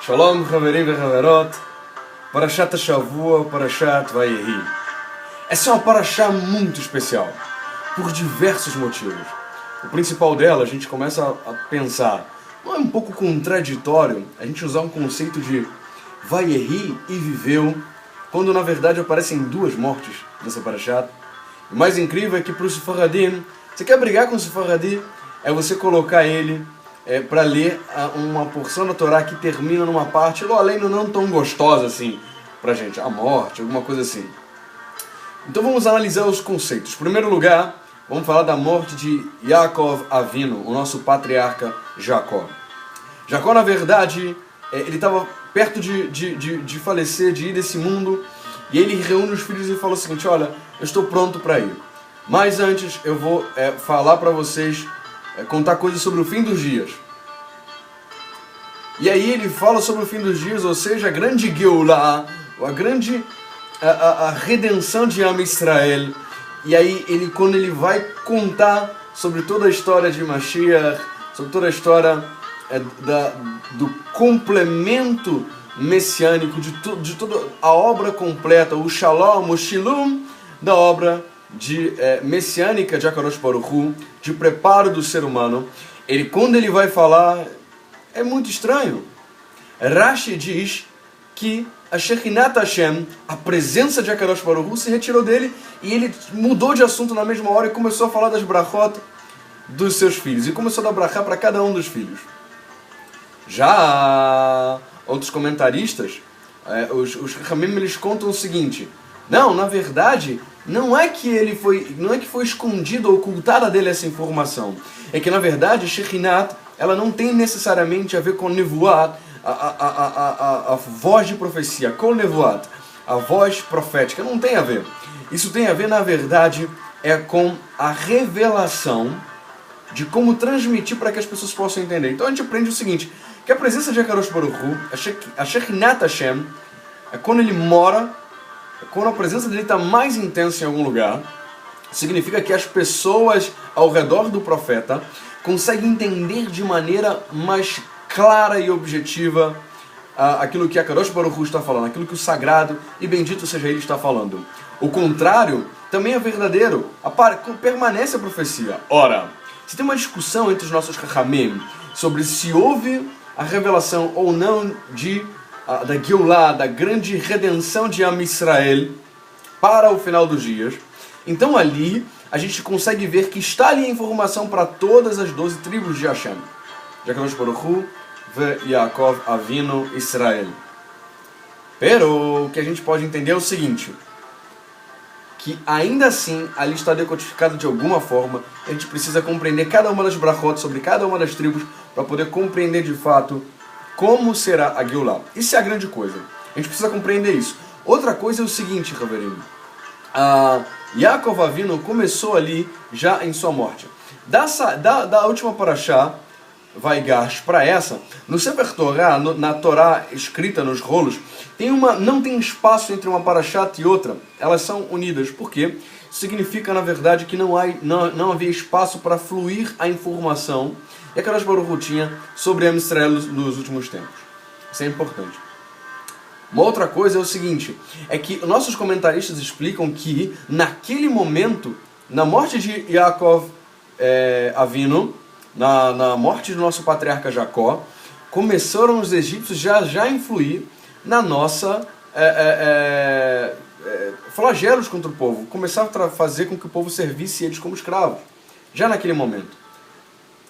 Shalom, Haverim e Haverot, Parashat Shavua, Parashat Vayehi. Essa é uma parashá muito especial, por diversos motivos. O principal dela, a gente começa a pensar, não é um pouco contraditório a gente usar um conceito de Vayehi e viveu, quando na verdade aparecem duas mortes nessa parashá. O mais incrível é que para o Sefaradim, você quer brigar com o Sefaradim, é você colocar ele para ler uma porção da Torá que termina numa parte, além não tão gostosa assim pra gente, a morte, alguma coisa assim. Então vamos analisar os conceitos. Em primeiro lugar, vamos falar da morte de Yaakov Avinu, o nosso patriarca Jacó. Jacó, na verdade, ele estava perto de falecer, de ir desse mundo, e ele reúne os filhos e fala o seguinte: olha, eu estou pronto para ir. Mas antes eu vou falar para vocês, contar coisas sobre o fim dos dias. E aí ele fala sobre o fim dos dias, ou seja, a grande Geulah, a grande a redenção de Am Israel. E aí quando ele vai contar sobre toda a história de Mashiach, sobre toda a história do complemento messiânico, de toda a obra completa, o Shalom, o Shilum da obra messiânica de HaKadosh Baruch Hu, de preparo do ser humano, quando ele vai falar, é muito estranho. Rashi diz que a Shekhinat Hashem, a presença de HaKadosh Baruch Hu, se retirou dele e ele mudou de assunto na mesma hora e começou a falar das brachot dos seus filhos. E começou a dar brachá para cada um dos filhos. Já outros comentaristas, os Chachamim, eles contam o seguinte: não, na verdade, não é que foi escondido ou ocultada dele essa informação. É que, na verdade, Shekhinat, ela não tem necessariamente a ver com Nevuat, a voz de profecia, com Nevuat, a voz profética, não tem a ver. Isso tem a ver, na verdade, com a revelação de como transmitir para que as pessoas possam entender. Então a gente aprende o seguinte, que a presença de HaKadosh Baruch Hu, a Shekhinat Hashem, é quando ele mora, quando a presença dele está mais intensa em algum lugar, significa que as pessoas ao redor do profeta conseguem entender de maneira mais clara e objetiva aquilo que HaKadosh Baruch Hu está falando, aquilo que o sagrado e bendito seja ele está falando. O contrário também é verdadeiro, permanece a profecia. Ora, se tem uma discussão entre os nossos Chachamim sobre se houve a revelação ou não da Geulah, da grande redenção de Am Israel para o final dos dias, então ali a gente consegue ver que está ali a informação para todas as 12 tribos de Hashem, de HaKadosh Baruch Hu e Yaakov Avinu Israel. Pero o que a gente pode entender é o seguinte, que ainda assim ali está decodificado de alguma forma, a gente precisa compreender cada uma das brachot sobre cada uma das tribos para poder compreender de fato como será a Geulah. Isso é a grande coisa, a gente precisa compreender isso. Outra coisa é o seguinte, Haverim, Yaakov Avinu começou ali já em sua morte. Da última parashá, Vaigash, para essa, no Sefer Torah, na Torá escrita nos rolos, não tem espaço entre uma parashat e outra, elas são unidas. Por quê? Significa, na verdade, que não havia espaço para fluir a informação que HaKadosh Baruch Hu tinha sobre Am Israel nos últimos tempos. Isso é importante. Uma outra coisa é o seguinte, é que nossos comentaristas explicam que, naquele momento, na morte de Yaakov Avinu, na morte do nosso patriarca Jacó, começaram os egípcios já a influir na nossa flagelos contra o povo, começaram a fazer com que o povo servisse eles como escravos, já naquele momento.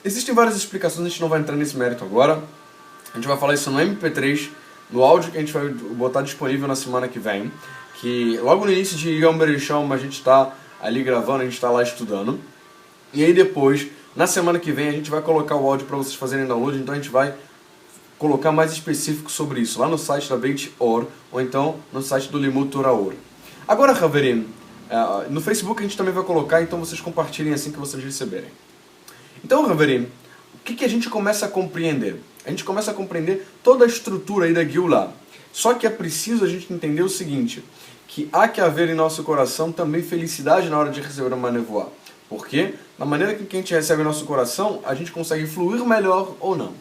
Existem várias explicações, a gente não vai entrar nesse mérito agora, a gente vai falar isso no MP3, no áudio que a gente vai botar disponível na semana que vem, que logo no início de Yom Bereshom a gente está ali gravando, a gente está lá estudando, e aí depois, na semana que vem, a gente vai colocar o áudio para vocês fazerem download, então a gente vai colocar mais específico sobre isso, lá no site da Beit Or, ou então no site do Limud Torah Or. Agora, Haverim, no Facebook a gente também vai colocar, então vocês compartilhem assim que vocês receberem. Então, Haverim, o que a gente começa a compreender? A gente começa a compreender toda a estrutura aí da Geulah. Só que é preciso a gente entender o seguinte, que há que haver em nosso coração também felicidade na hora de receber uma nevoá. Por quê? Da maneira que a gente recebe em nosso coração, a gente consegue fluir melhor ou não.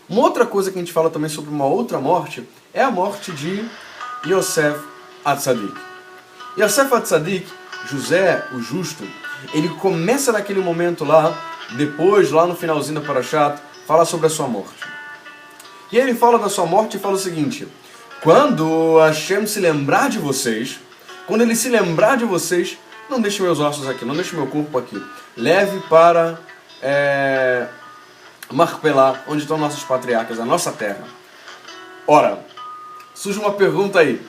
Uma outra coisa que a gente fala também sobre uma outra morte é a morte de Yosef Atzadik. Yosef Atzadik, José, o justo, ele começa naquele momento lá, depois, lá no finalzinho da Parashat, fala sobre a sua morte. E ele fala da sua morte e fala o seguinte: quando Hashem se lembrar de vocês, quando ele se lembrar de vocês, não deixe meus ossos aqui, não deixe meu corpo aqui. Leve para Marpelá, onde estão nossos patriarcas, a nossa terra. Ora, surge uma pergunta aí.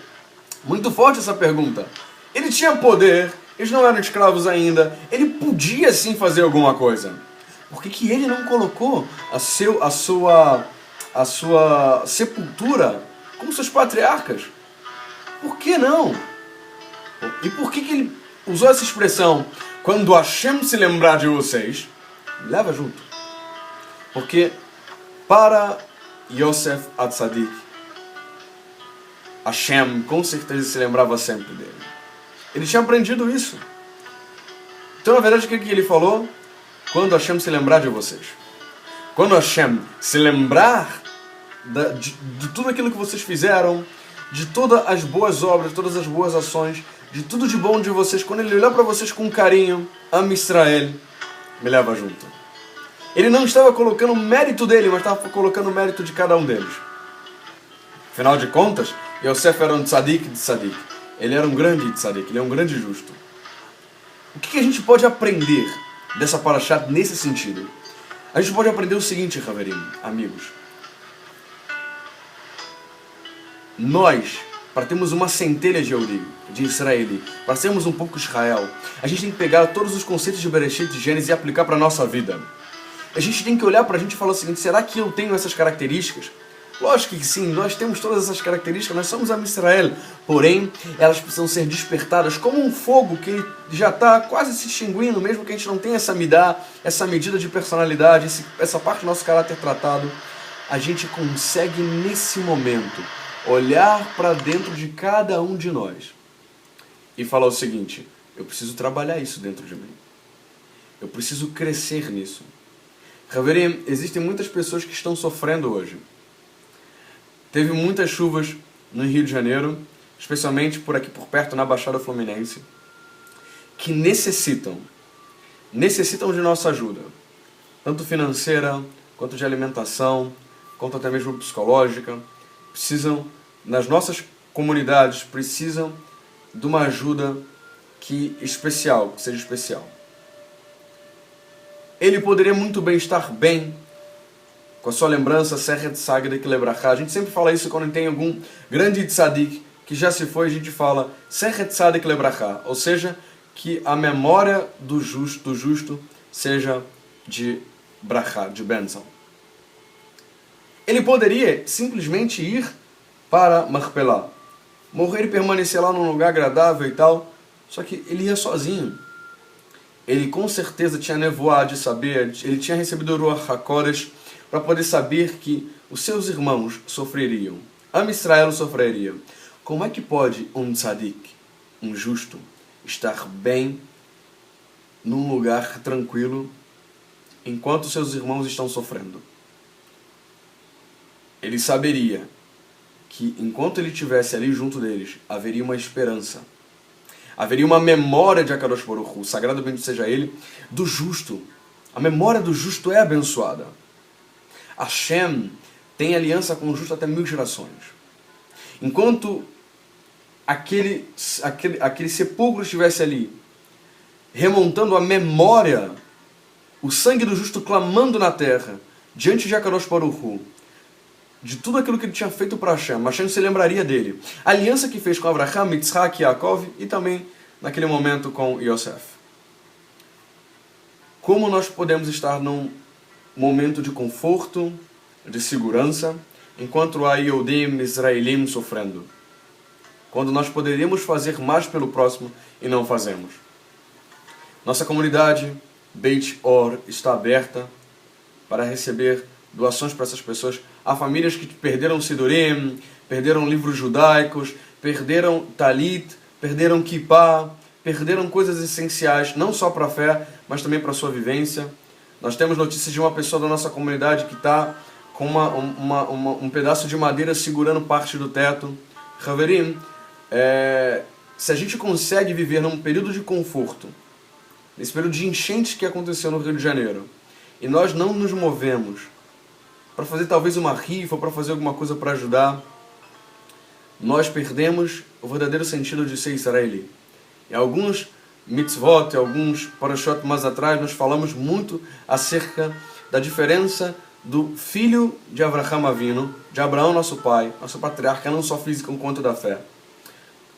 Muito forte essa pergunta. Ele tinha poder, eles não eram escravos ainda, ele podia sim fazer alguma coisa. Por que ele não colocou a sua sepultura como seus patriarcas? Por que não? E por que ele usou essa expressão? Quando Hashem se lembrar de vocês, leva junto. Porque para Yosef Atzadik, Hashem com certeza se lembrava sempre dele. Ele tinha aprendido isso. Então, na verdade, o que ele falou? Quando Hashem se lembrar de vocês. Quando Hashem se lembrar de tudo aquilo que vocês fizeram, de todas as boas obras, de todas as boas ações, de tudo de bom de vocês, quando ele olhar para vocês com carinho, Am Israel, me leva junto. Ele não estava colocando o mérito dele, mas estava colocando o mérito de cada um deles. Afinal de contas, Yosef era um tzadik de tzadik. Ele era um grande tzadik, ele é um grande justo. O que a gente pode aprender dessa parashat nesse sentido? A gente pode aprender o seguinte, Haverim, amigos. Nós, para termos uma centelha de Euri, de Israeli, para sermos um pouco Israel, a gente tem que pegar todos os conceitos de Bereshit, de Gênesis e aplicar para a nossa vida. A gente tem que olhar para a gente e falar o seguinte: será que eu tenho essas características? Lógico que sim, nós temos todas essas características, nós somos Am Israel, porém, elas precisam ser despertadas como um fogo que já está quase se extinguindo, mesmo que a gente não tenha essa medida de personalidade, essa parte do nosso caráter tratado. A gente consegue, nesse momento, olhar para dentro de cada um de nós e falar o seguinte: eu preciso trabalhar isso dentro de mim. Eu preciso crescer nisso. Haverim, existem muitas pessoas que estão sofrendo hoje. Teve muitas chuvas no Rio de Janeiro, especialmente por aqui por perto, na Baixada Fluminense, que necessitam de nossa ajuda, tanto financeira, quanto de alimentação, quanto até mesmo psicológica. Precisam, nas nossas comunidades, precisam de uma ajuda que seja especial. Ele poderia muito bem estar bem com a sua lembrança, Sechet Sagdek Lebrachá. A gente sempre fala isso quando tem algum grande tzadik que já se foi, a gente fala Sechet Sagdek Lebrachá, ou seja, que a memória do justo seja de brachá, de bênção. Ele poderia simplesmente ir para Marpelá, morrer e permanecer lá num lugar agradável e tal, só que ele ia sozinho. Ele com certeza tinha nevoado de saber, ele tinha recebido o Ruach HaKodesh para poder saber que os seus irmãos sofreriam. Am Israel sofreria. Como é que pode um tzadik, um justo, estar bem num lugar tranquilo enquanto seus irmãos estão sofrendo? Ele saberia que enquanto ele estivesse ali junto deles, haveria uma esperança. Haveria uma memória de Akadosh Baruch Hu, sagrado bendito seja ele, do justo. A memória do justo é abençoada. Hashem tem aliança com o justo até 1000 gerações. Enquanto aquele sepulcro estivesse ali, remontando a memória, o sangue do justo clamando na terra, diante de Akadosh Baruch Hu, de tudo aquilo que ele tinha feito para Hashem se lembraria dele. A aliança que fez com Abraham, Yitzhak e Yaakov, e também naquele momento com Yosef. Como nós podemos estar num momento de conforto, de segurança, enquanto há Yehudim, Israelim sofrendo? Quando nós poderíamos fazer mais pelo próximo e não fazemos. Nossa comunidade, Beit Or, está aberta para receber doações para essas pessoas. Há famílias que perderam Sidurim, perderam livros judaicos, perderam Talit, perderam Kippah, perderam coisas essenciais, não só para a fé, mas também para a sua vivência. Nós temos notícias de uma pessoa da nossa comunidade que está com um pedaço de madeira segurando parte do teto. Haverim, se a gente consegue viver num período de conforto, nesse período de enchente que aconteceu no Rio de Janeiro, e nós não nos movemos para fazer talvez uma rifa, para fazer alguma coisa para ajudar, nós perdemos o verdadeiro sentido de ser israeli. Em alguns mitzvot, em alguns parashot mais atrás, nós falamos muito acerca da diferença do filho de Avraham Avinu, de Abraão, nosso pai, nosso patriarca, não só físico quanto da fé.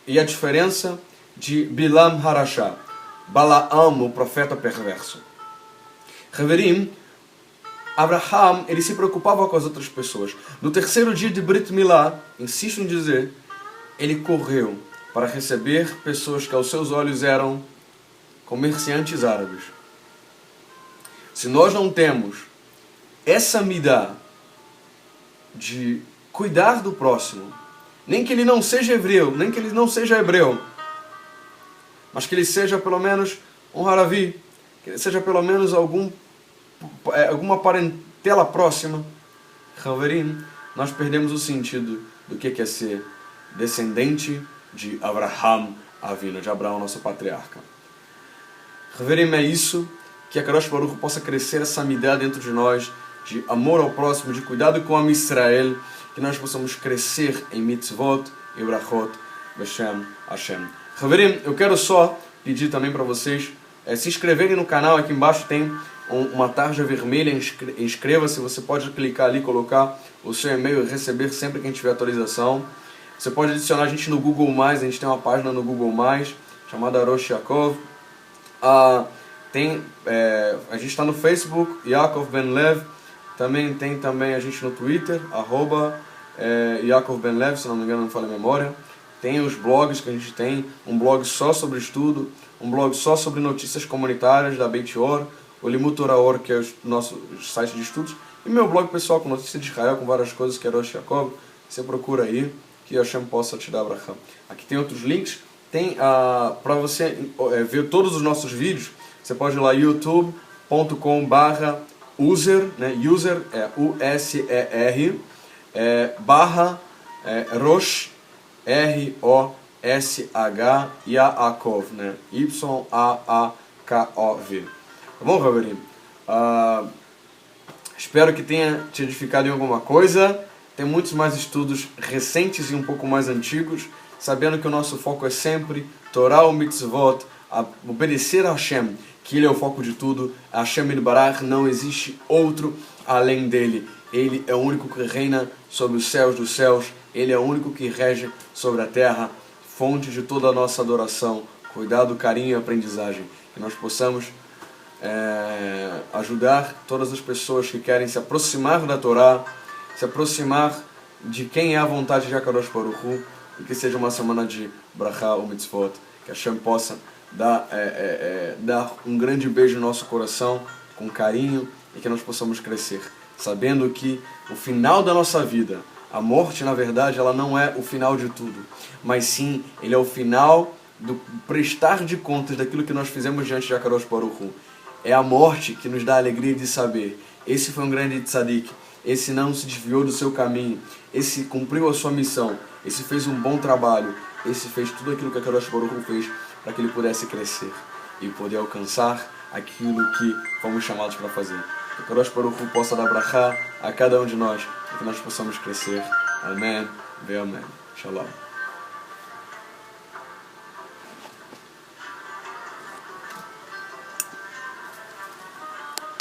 E a diferença de Bilam Harashá, Balaam, o profeta perverso. Haverim, Abraham, ele se preocupava com as outras pessoas. No terceiro dia de Brit Milá, insisto em dizer, ele correu para receber pessoas que aos seus olhos eram comerciantes árabes. Se nós não temos essa midá de cuidar do próximo, nem que ele não seja hebreu, nem que ele não seja hebreu, mas que ele seja pelo menos um haravi, que ele seja pelo menos alguma parentela próxima, Haverim, nós perdemos o sentido do que é ser descendente de Avraham Avinu, de Abraão, nosso patriarca. Haverim, é isso, que a Kadosh Baruch Hu possa crescer essa midá dentro de nós, de amor ao próximo, de cuidado com Am Israel, que nós possamos crescer em mitzvot e brachot, Beshem Hashem. Haverim, eu quero só pedir também para vocês se inscreverem no canal. Aqui embaixo tem uma tarja vermelha, inscreva-se, você pode clicar ali, colocar o seu e-mail e receber sempre que a gente tiver atualização. Você pode adicionar a gente no Google+, a gente tem uma página no Google+, chamada Rosh Yaakov. A gente está no Facebook, Yaakov Ben Lev. Também tem a gente no Twitter, Yaakov Ben Lev, se não me engano, não falha a memória. Tem os blogs que a gente tem, um blog só sobre estudo, um blog só sobre notícias comunitárias da Beit Or, o Limud Torah Or, que é o nosso site de estudos, e meu blog pessoal com notícias de Israel, com várias coisas, que é Rosh Yaakov. Você procura aí, que Hashem possa te dar brachá. Aqui tem outros links, tem para você ver todos os nossos vídeos, você pode ir lá youtube.com/user, né? User é U-S-E-R, Rosh, R-O-S-H, Yaakov, né? Y-A-A-K-O-V. Tá bom, Haverim? Espero que tenha te edificado em alguma coisa. Tem muitos mais estudos recentes e um pouco mais antigos, sabendo que o nosso foco é sempre Torah ou Mitzvot, obedecer a Hashem, que Ele é o foco de tudo. Hashem Yitbarach, não existe outro além dele. Ele é o único que reina sobre os céus dos céus. Ele é o único que rege sobre a terra, fonte de toda a nossa adoração, cuidado, carinho e aprendizagem. Que nós possamos ajudar todas as pessoas que querem se aproximar da Torá, se aproximar de quem é a vontade de HaKadosh Baruch Hu, e que seja uma semana de brachá ou mitzvot, que Hashem possa dar um grande beijo no nosso coração, com carinho, e que nós possamos crescer, sabendo que o final da nossa vida, a morte, na verdade, ela não é o final de tudo, mas sim, ele é o final do prestar de contas daquilo que nós fizemos diante de HaKadosh Baruch Hu. É a morte que nos dá a alegria de saber, esse foi um grande tzadik, esse não se desviou do seu caminho, esse cumpriu a sua missão, esse fez um bom trabalho, esse fez tudo aquilo que HaKadosh Baruch Hu fez para que ele pudesse crescer e poder alcançar aquilo que fomos chamados para fazer. Que HaKadosh Baruch Hu possa dar brachá a cada um de nós, para que nós possamos crescer. Amém. Ve amém. Shalom.